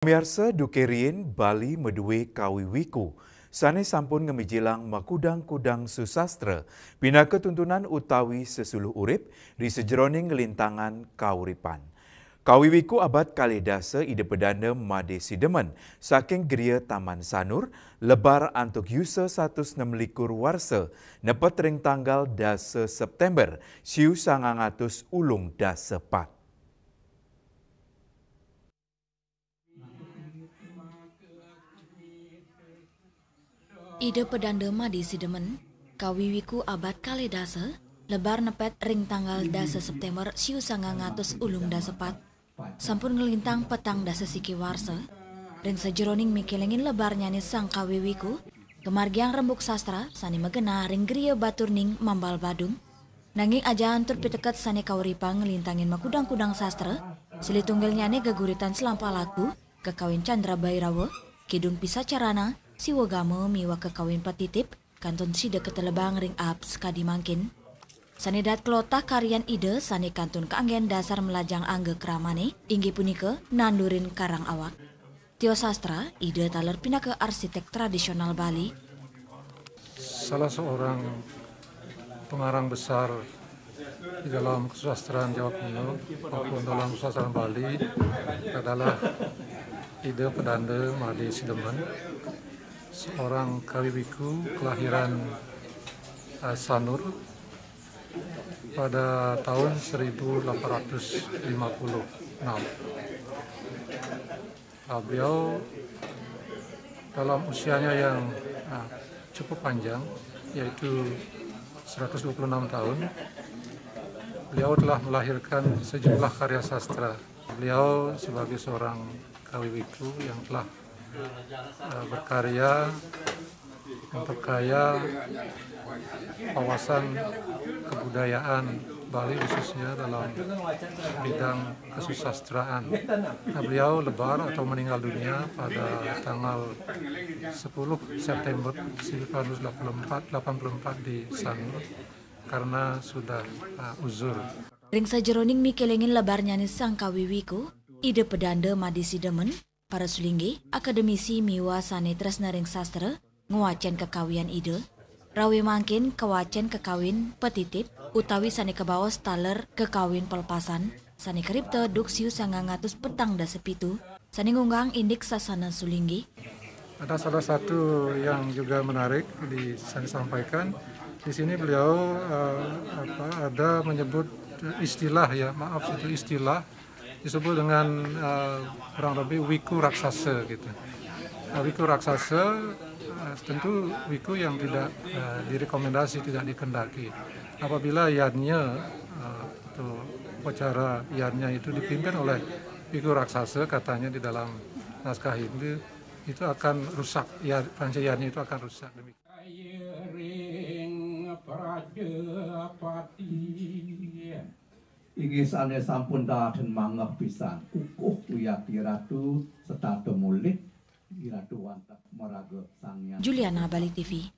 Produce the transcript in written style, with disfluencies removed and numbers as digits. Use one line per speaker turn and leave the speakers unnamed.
Pemirsa Dukerin Bali Medue Kawiwiku sane sampun ngemijilang makudang-kudang susastra pina ketuntunan utawi sesuluh urip di sejroning ngelintangan kauripan. Kawiwiku abad kalih ide pedana Made Sidemen saking Gria Taman Sanur lebar antuk yusa 126 warsa nepet ring tanggal dase September siu 900 ulung dase pat.
Ide pedanda Made Sidemen, kawiwiku abad kalih dasa, lebar nepet ring tanggal dasa September siu 900 ulung dasa pat, sampun ngelintang petang dasa siki warsa, ring sejeroning mikelengin lebar nyanyi sang kawiwiku, kemargiang rembuk sastra, sani megena ring Gria Baturning Mambal Badung, nanging aja antur piteket sani kauripang ngelintangin makudang-kudang sastra, silitunggal nyanyi geguritan selampa laku, kekawin Chandra Bairawa, Kidung Pisa Carana, siwa gamo miwa kekawin patitip, kanton sida ketelebang ring up sekadi mangkin. Sanedat kelotah karyan ide sane kantun keanggen dasar melajang angge keramane, inggi punika nandurin karang awak. Tio sastra, ide taler pindah ke arsitek tradisional Bali.
Salah seorang pengarang besar di dalam kesusastraan Jawa kuno maupun dalam kesusastraan Bali adalah ide pedanda Made Sidemen, seorang kawiwiku kelahiran Sanur pada tahun 1856. Beliau dalam usianya yang cukup panjang, yaitu 126 tahun, beliau telah melahirkan sejumlah karya sastra. Beliau sebagai seorang kawiwiku yang telah berkarya memperkaya wawasan kebudayaan Bali khususnya dalam bidang kesusastraan. Beliau lebar atau meninggal dunia pada tanggal 10 September 1984 di Sanur karena sudah uzur.
Ring sajeroning mikelengin lebar nyanyi sang kawiwiku, ide pedanda Made Sidemen, para sulinggi, akademisi miwa sane tresna ring sastra, ngewacen kekawian ide, rawe mangkin kewacen kekawin petitip, utawi sane kebawas taler kekawin pelpasan, sane keripte duk siu 900 petang dasa pitu, sane ngunggang indik sasana sulinggi.
Ada salah satu yang juga menarik disampaikan, di sini beliau ada menyebut istilah istilah disebut dengan kurang lebih wiku raksasa gitu. Wiku raksasa tentu wiku yang tidak direkomendasi, tidak dikendaki. Apabila yannya atau upacara yannya itu dipimpin oleh wiku raksasa, katanya di dalam naskah Hindu, itu akan rusak, panca yannya itu akan rusak.
Inggih sane sampun daden mangeh pisan kukuh Wiyati Ratu setado mulik Iratu wantah meraga sang
Juliana, Bali TV.